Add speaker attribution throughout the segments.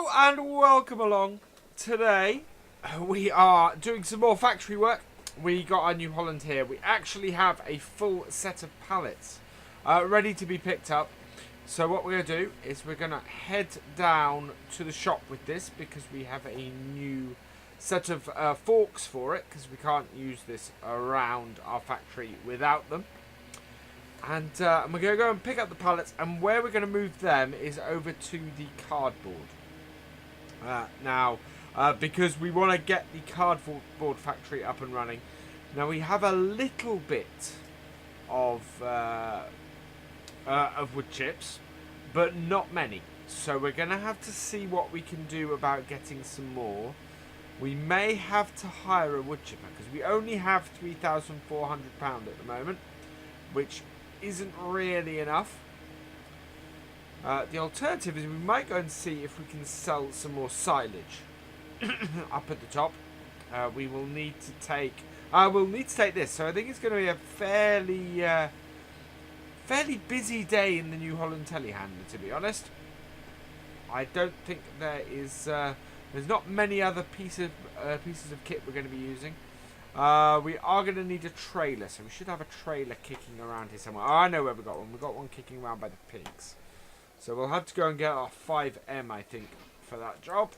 Speaker 1: Hello and welcome along. Today we are doing some more factory work. We got our New Holland here. We actually have a full set of pallets ready to be picked up. So what we're going to do is we're going to head down to the shop with this because we have a new set of forks for it because we can't use this around our factory without them. And we're going to go and pick up the pallets, and where we're going to move them is over to the cardboard. Now, because we want to get the cardboard factory up and running. Now, we have a little bit of wood chips, but not many. So we're going to have to see what we can do about getting some more. We may have to hire a wood chipper, because we only have £3,400 at the moment, which isn't really enough. The alternative is we might go and see if we can sell some more silage up at the top. We will need to take. We'll need to take this. So I think it's going to be a fairly busy day in the New Holland telehandler. To be honest, I don't think there is. There's not many other pieces of kit we're going to be using. We are going to need a trailer, so we should have a trailer kicking around here somewhere. Oh, I know where we got one. We got one kicking around by the pigs. So we'll have to go and get our 5M, I think, for that job.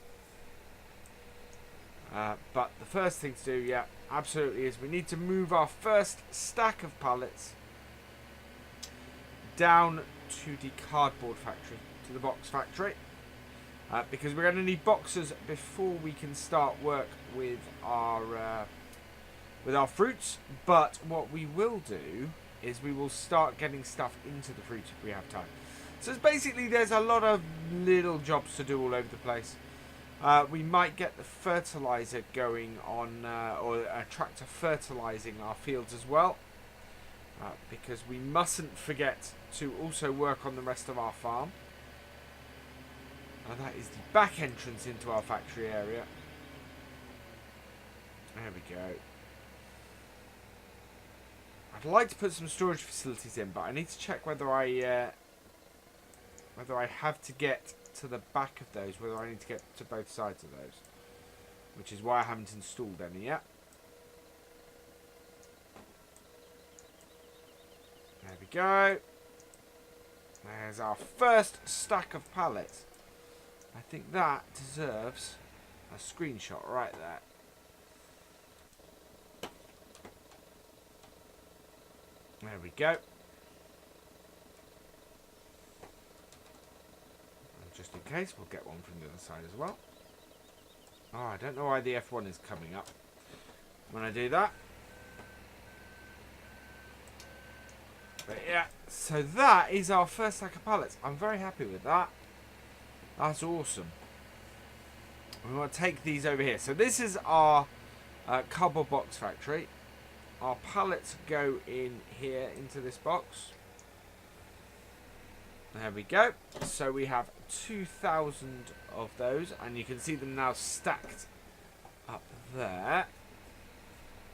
Speaker 1: But the first thing to do, yeah, absolutely, is we need to move our first stack of pallets down to the cardboard factory, to the box factory. Because we're going to need boxes before we can start work with our fruits. But what we will do is we will start getting stuff into the fruit if we have time. So it's basically, there's a lot of little jobs to do all over the place. We might get the fertilizer going on, or a tractor fertilizing our fields as well. Because we mustn't forget to also work on the rest of our farm. And that is the back entrance into our factory area. There we go. I'd like to put some storage facilities in, but I need to check whether I have to get to the back of those, whether I need to get to both sides of those, which is why I haven't installed any yet. There we go. There's our first stack of pallets. I think that deserves a screenshot right there. There we go. And just in case, we'll get one from the other side as well. Oh, I don't know why the F1 is coming up when I do that. But yeah, so that is our first stack of pallets. I'm very happy with that. That's awesome. We want to take these over here. So this is our cardboard box factory. Our pallets go in here into this box. There we go. So we have 2,000 of those, and you can see them now stacked up there.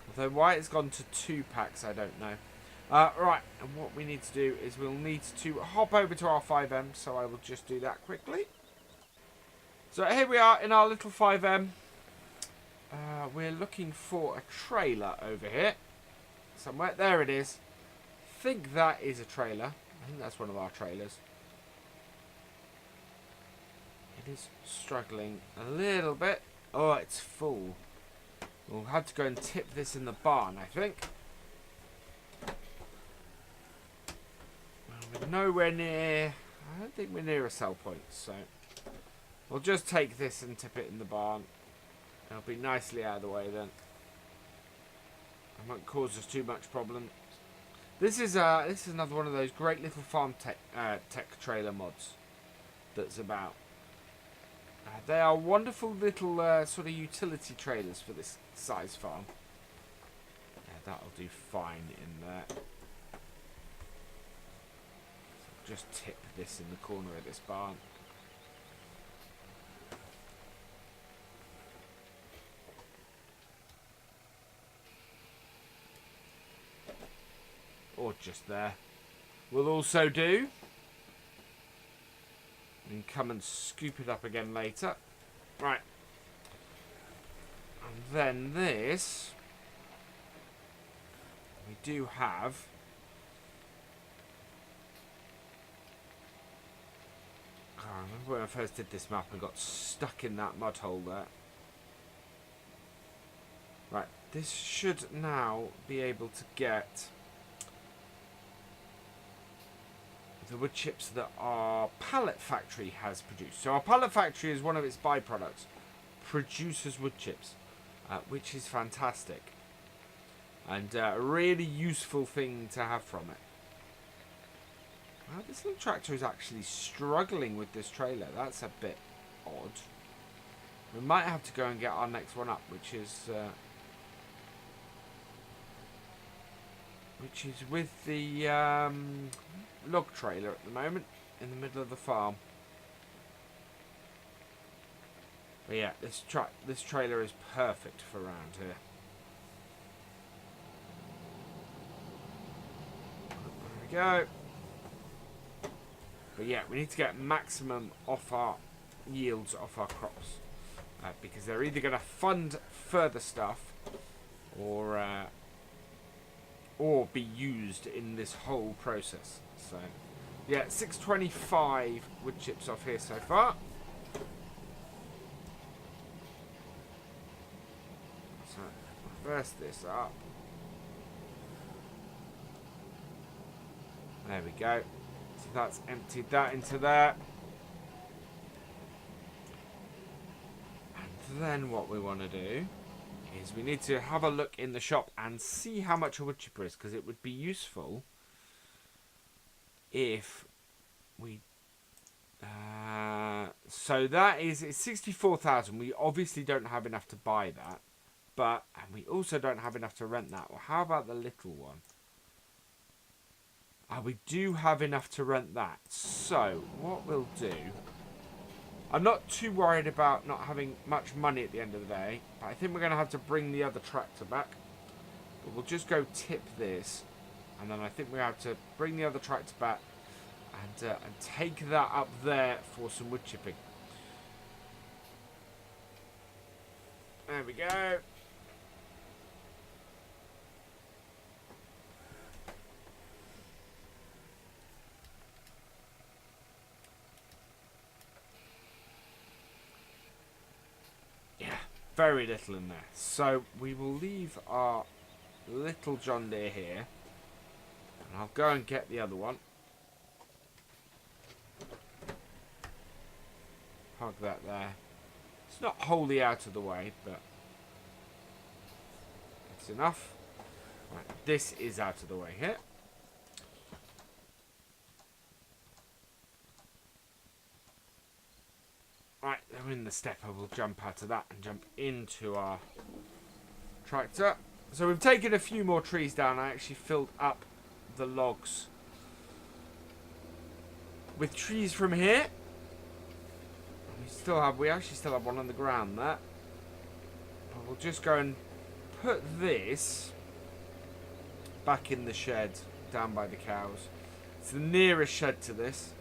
Speaker 1: Although why it's gone to 2 packs, I don't know. Right, and what we need to do is we'll need to hop over to our 5M, so I will just do that quickly. So here we are in our little 5M. We're looking for a trailer over here. Somewhere. There it is. I think that is a trailer. I think that's one of our trailers. It is struggling a little bit. Oh, it's full. We'll have to go and tip this in the barn, I think. Well, we're nowhere near... I don't think we're near a sell point, so... We'll just take this and tip it in the barn. It'll be nicely out of the way then. It won't cause us too much problem. This is another one of those great little farm tech trailer mods that's about. They are wonderful little sort of utility trailers for this size farm. Yeah, that'll do fine in there. So just tip this in the corner of this barn. Or just there. Will also do. And come and scoop it up again later. Right. And then this, we do have I remember when I first did this map and got stuck in that mud hole there. Right, this should now be able to get the wood chips that our pallet factory has produced. So our pallet factory is one of its byproducts, produces wood chips, which is fantastic. And a really useful thing to have from it. This little tractor is actually struggling with this trailer. That's a bit odd. We might have to go and get our next one up, which is with the log trailer at the moment in the middle of the farm. But yeah, this trailer is perfect for around here. There we go. But yeah, we need to get maximum off our yields off our crops, because they're either going to fund further stuff or be used in this whole process. So yeah, 625 wood chips off here so far. So reverse this up. There we go. So that's emptied that into there. And then what we want to do is we need to have a look in the shop and see how much a wood chipper is, because it would be useful if we... so that is 64,000. We obviously don't have enough to buy that, and we also don't have enough to rent that. Well, how about the little one? We do have enough to rent that. So, what we'll do... I'm not too worried about not having much money at the end of the day, but I think we're going to have to bring the other tractor back. But we'll just go tip this, and then I think we have to bring the other tractor back and take that up there for some wood chipping. There we go. Very little in there. So we will leave our little John Deere here, and I'll go and get the other one. Park that there. It's not wholly out of the way, but it's enough. Right, this is out of the way here. Right, then in the stepper we'll jump out of that and jump into our tractor. So we've taken a few more trees down. I actually filled up the logs with trees from here. We actually still have one on the ground there. But we'll just go and put this back in the shed down by the cows. It's the nearest shed to this.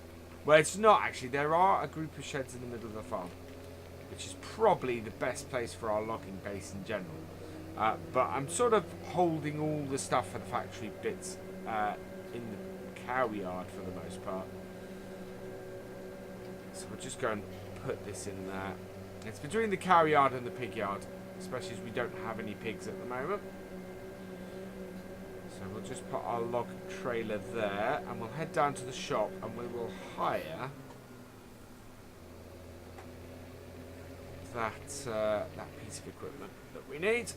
Speaker 1: Well, it's not actually. There are a group of sheds in the middle of the farm, which is probably the best place for our logging base in general. But I'm sort of holding all the stuff for the factory bits in the cow yard for the most part. So we'll just go and put this in there. It's between the cow yard and the pig yard, especially as we don't have any pigs at the moment. So we'll just put our log trailer there, and we'll head down to the shop, and we will hire that piece of equipment that we need,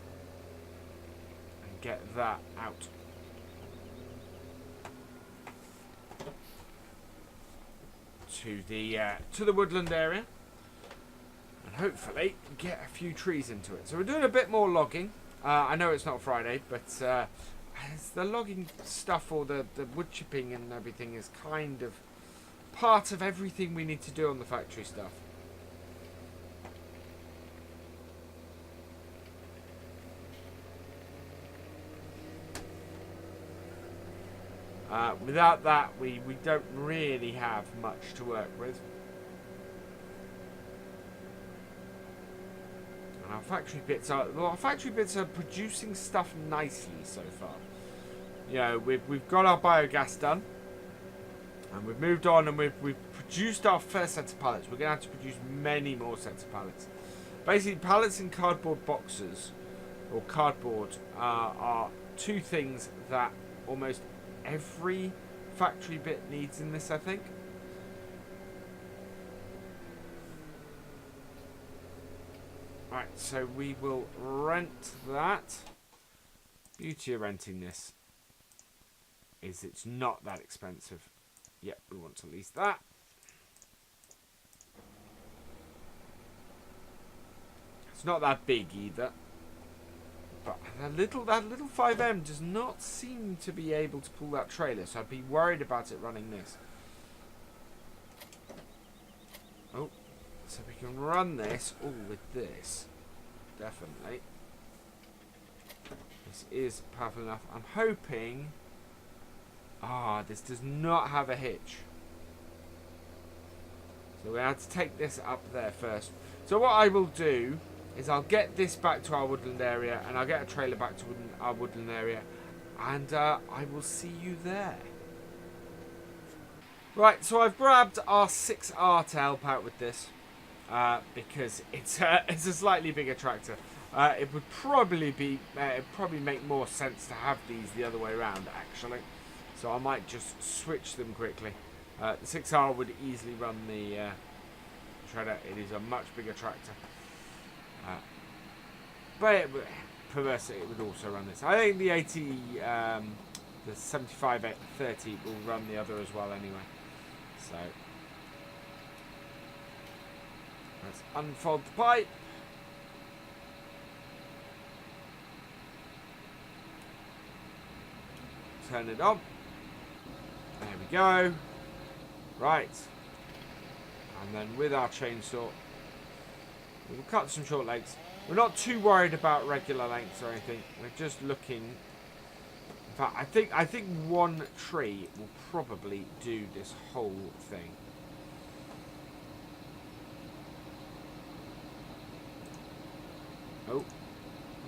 Speaker 1: and get that out. To the woodland area, and hopefully get a few trees into it. So we're doing a bit more logging. I know it's not Friday, but the logging stuff, or the wood chipping and everything, is kind of part of everything we need to do on the factory stuff. Without that, we don't really have much to work with. Our factory bits are... Well, our factory bits are producing stuff nicely so far. You know, we've got our biogas done. And we've moved on and we've produced our first set of pallets. We're going to have to produce many more sets of pallets. Basically, pallets and cardboard boxes, or cardboard, are two things that almost every factory bit needs in this, I think. Right, so we will rent that. Beauty of renting this is it's not that expensive. Yep, we want to lease that. It's not that big either. But that little 5M does not seem to be able to pull that trailer, so I'd be worried about it running this. Oh, so we can run this all with this. Definitely. This is powerful enough. I'm hoping... this does not have a hitch. So we have to take this up there first. So what I will do is I'll get this back to our woodland area, and I'll get a trailer back to our woodland area, and I will see you there. Right, so I've grabbed our 6R to help out with this, because it's a slightly bigger tractor. It would probably make more sense to have these the other way around, actually. So I might just switch them quickly. The 6R would easily run the shredder. It is a much bigger tractor. But perversely, it would also run this. I think the 80, the 7530 will run the other as well anyway. So let's unfold the pipe. Turn it on. There we go. Right. And then with our chainsaw, we'll cut some short lengths. We're not too worried about regular lengths or anything. We're just looking. In fact, I think one tree will probably do this whole thing. Oh,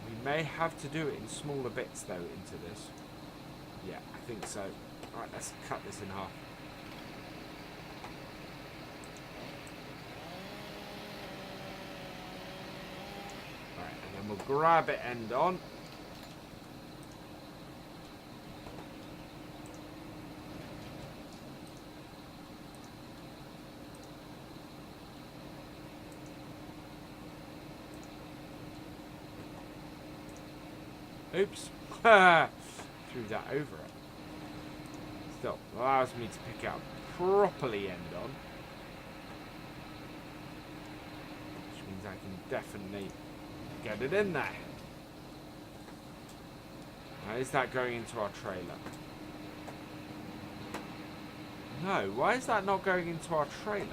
Speaker 1: we may have to do it in smaller bits though into this. Yeah, I think so. Alright, let's cut this in half. Alright, and then we'll grab it end on. Oops. Threw that over it. Still allows me to pick out properly end on. Which means I can definitely get it in there. Now, is that going into our trailer? No, why is that not going into our trailer?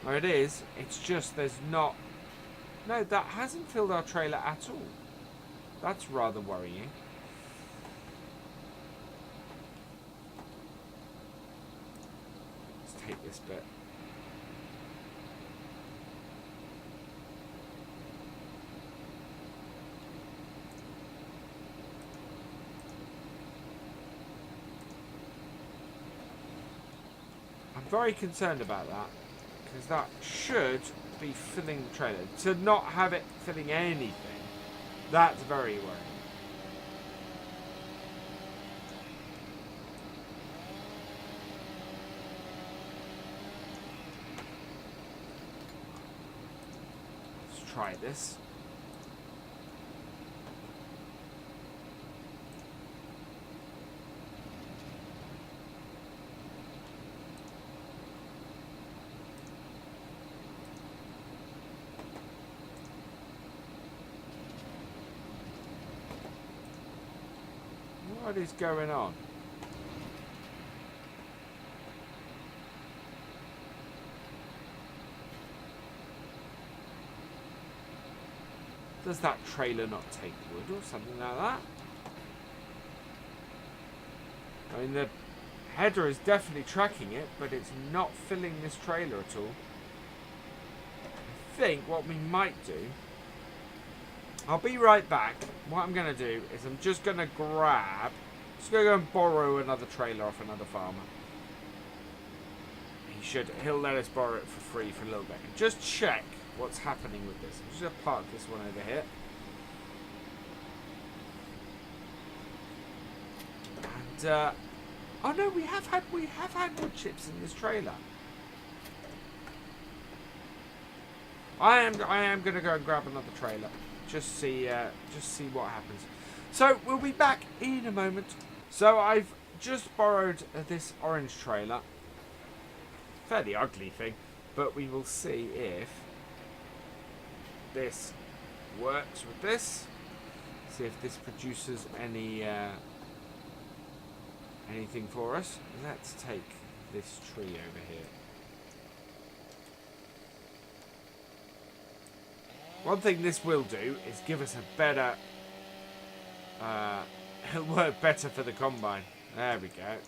Speaker 1: Oh, it is. It's just there's not... No, that hasn't filled our trailer at all. That's rather worrying. Let's take this bit. I'm very concerned about that, because that should be filling the trailer. To not have it filling anything, that's very worrying. Let's try this. What is going on? Does that trailer not take wood or something like that? I mean, the header is definitely tracking it, but it's not filling this trailer at all. think what we might do, I'll be right back. What I'm going to do is I'm just going to just going to go and borrow another trailer off another farmer. He'll let us borrow it for free for a little bit. And just check what's happening with this. I'm just going to park this one over here. And, oh no, we have had Woodchips in this trailer. I am going to go and grab another trailer. Just see what happens. So we'll be back in a moment. So I've just borrowed this orange trailer. Fairly ugly thing, but we will see if this works with this. See if this produces anything for us. Let's take this tree over here. One thing this will do is give us a better... it'll work better for the combine. There we go.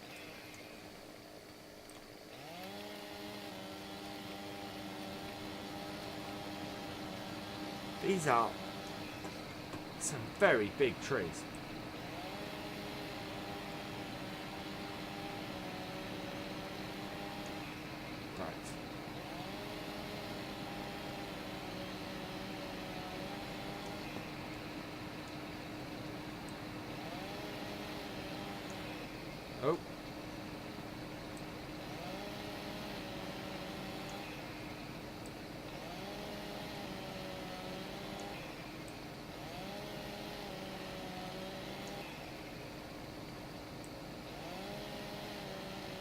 Speaker 1: These are some very big trees. Right. Oh.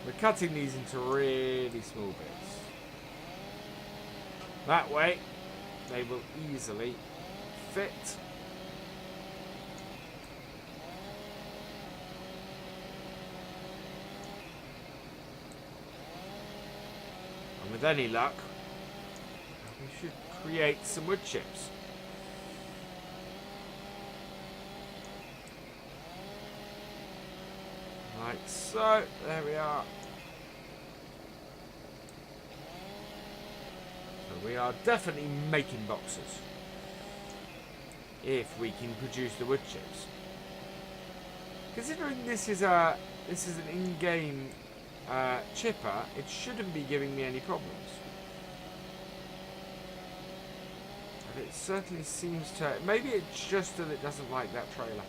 Speaker 1: We're cutting these into really small bits. That way, they will easily fit. And with any luck, we should create some wood chips. Like so, there we are. So we are definitely making boxes. If we can produce the wood chips. Considering this is an in-game chipper, it shouldn't be giving me any problems. But it certainly seems to... Maybe it's just that it doesn't like that trailer.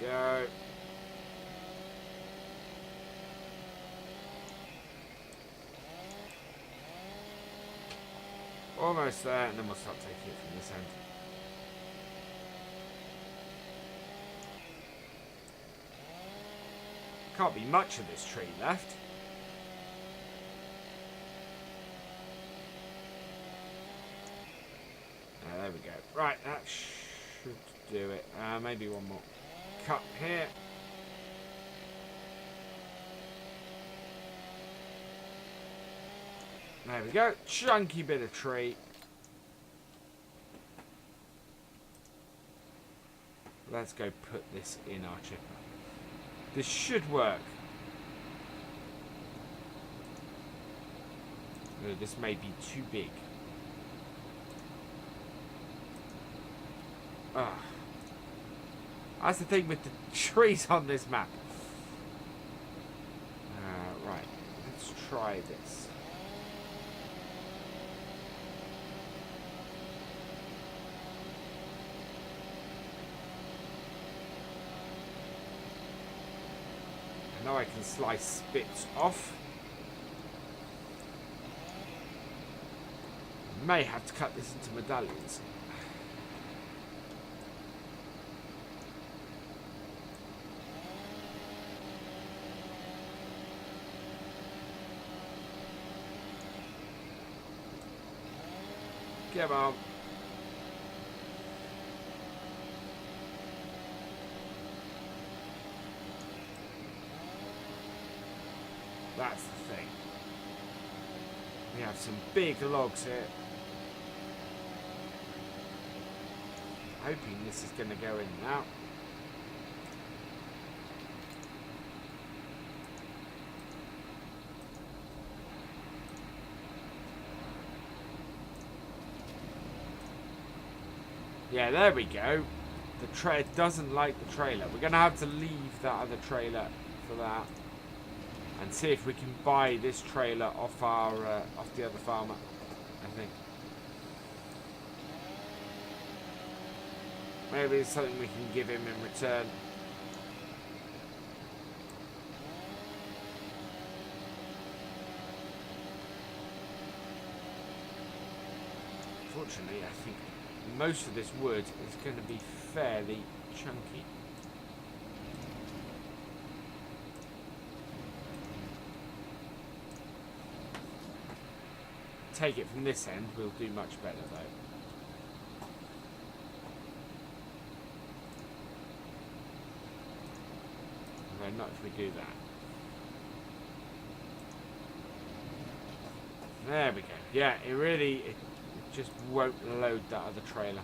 Speaker 1: Go. Almost there, and then we'll start taking it from this end. Can't be much of this tree left. There we go. Right, that should do it. Maybe one more. Cut here. There we go. Chunky bit of tree. Let's go put this in our chipper. This should work. This may be too big. Ah. That's the thing with the trees on this map. Right, let's try this. Now I can slice bits off. May have to cut this into medallions. Come on. That's the thing. We have some big logs here. Hoping this is going to go in now. Yeah, there we go. The trailer doesn't like the trailer. We're going to have to leave that other trailer for that. And see if we can buy this trailer off our off the other farmer, I think. Maybe it's something we can give him in return. Fortunately, I think most of this wood is going to be fairly chunky. Take it from this end, we'll do much better though. No, not if we do that. There we go. Yeah, it just won't load that other trailer.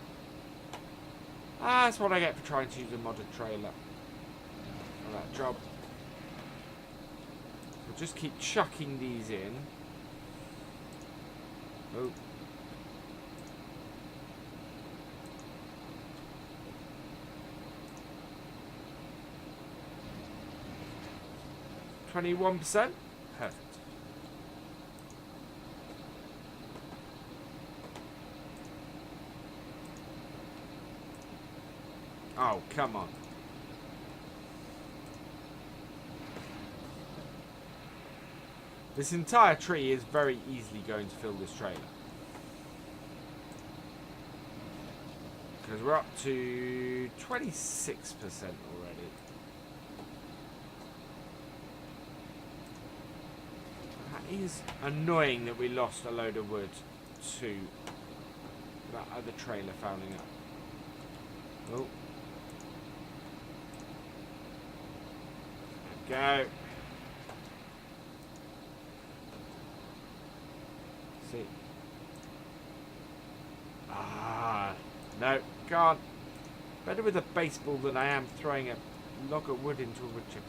Speaker 1: Ah, that's what I get for trying to use a modded trailer for that job. We'll just keep chucking these in. Oh. %? Perfect. Oh, come on. This entire tree is very easily going to fill this trailer. Because we're up to 26% already. That is annoying that we lost a load of wood to that other trailer fouling up. Oh. There we go. See. Ah, no, can't. Better with a baseball than I am throwing a log of wood into a wood chipper.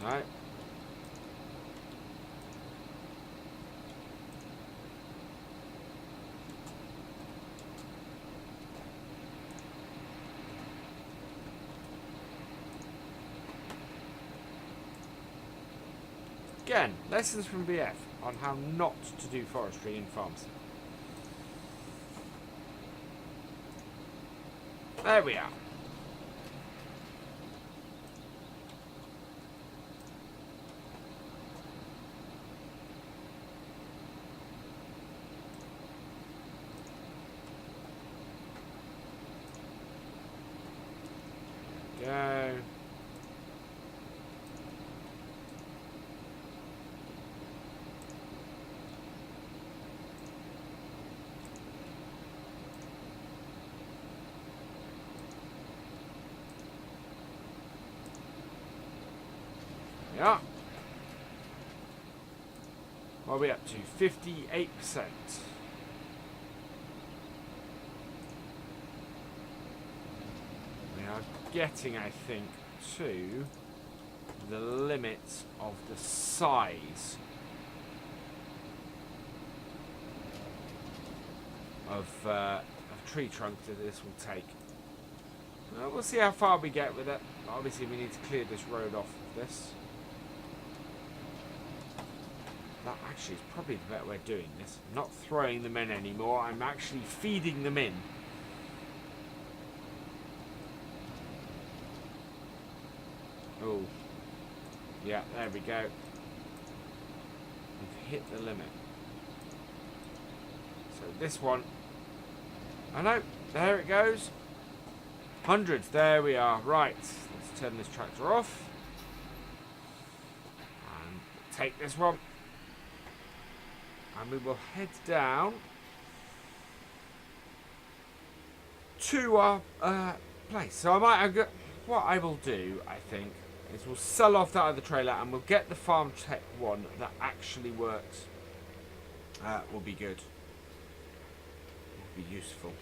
Speaker 1: Right. Again, lessons from BF on how not to do forestry in farms. There we are. Go. Yeah. What are we up to? 58%. We are getting, I think, to the limits of the size of tree trunk that this will take. Well, we'll see how far we get with it. Obviously, we need to clear this road off of this. That actually is probably the better way of doing this. I'm not throwing them in anymore. I'm actually feeding them in. Oh. Yeah, there we go. We've hit the limit. So this one. I know. There it goes. Hundreds. There we are. Right. Let's turn this tractor off. And take this one. And we will head down to our place. So I might. What I will do, I think, is we'll sell off that other trailer and we'll get the farm tech one that actually works. Will be good. Will be useful.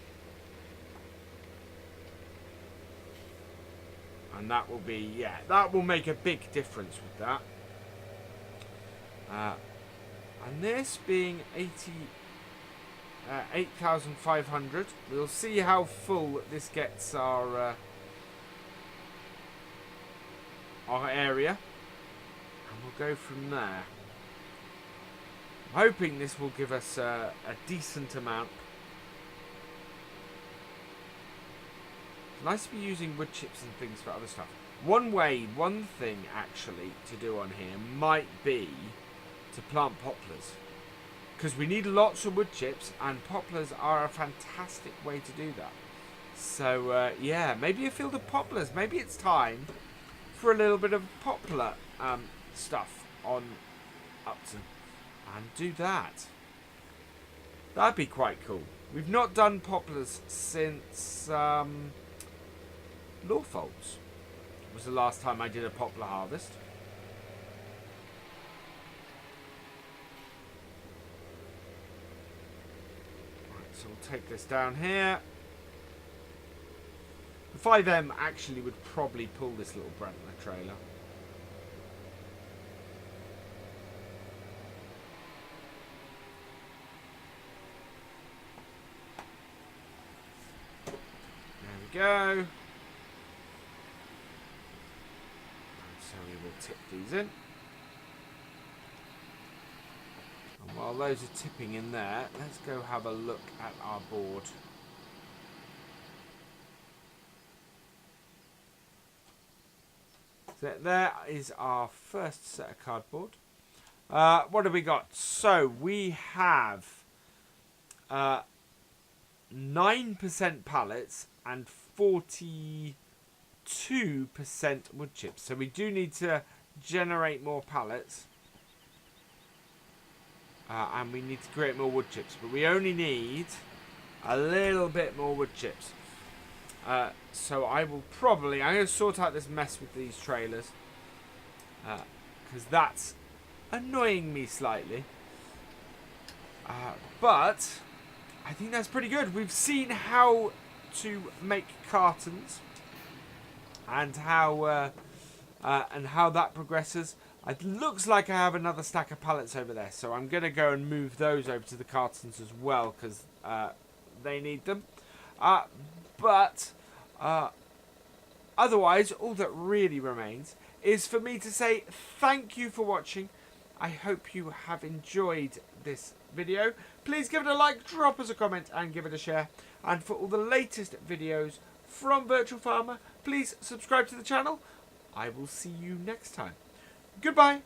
Speaker 1: And that will be, yeah, that will make a big difference with that. And this being 8,500. We'll see how full this gets our area. And we'll go from there. I'm hoping this will give us a decent amount. It's nice to be using wood chips and things for other stuff. One thing actually to do on here might be to plant poplars. Because we need lots of wood chips and poplars are a fantastic way to do that. So yeah, maybe a field of poplars. Maybe it's time for a little bit of poplar stuff on Upton. And do that. That'd be quite cool. We've not done poplars since Lawfolds. Was the last time I did a poplar harvest. Right, so we'll take this down here. The 5M actually would probably pull this little Brentler trailer. Go. So we will tip these in. And while those are tipping in there, let's go have a look at our board. So there is our first set of cardboard. What have we got? So we have 9% pallets and 42% wood chips. So we do need to generate more pallets. And we need to create more wood chips. But we only need a little bit more wood chips. So I'm going to sort out this mess with these trailers. Because that's annoying me slightly. But I think that's pretty good. We've seen how to make cartons and how that progresses. It looks like I have another stack of pallets over there, so I'm going to go and move those over to the cartons as well because they need them. But otherwise, all that really remains is for me to say thank you for watching. I hope you have enjoyed this video. Please give it a like, drop us a comment and give it a share. And for all the latest videos from Virtual Farmer, please subscribe to the channel. I will see you next time. Goodbye.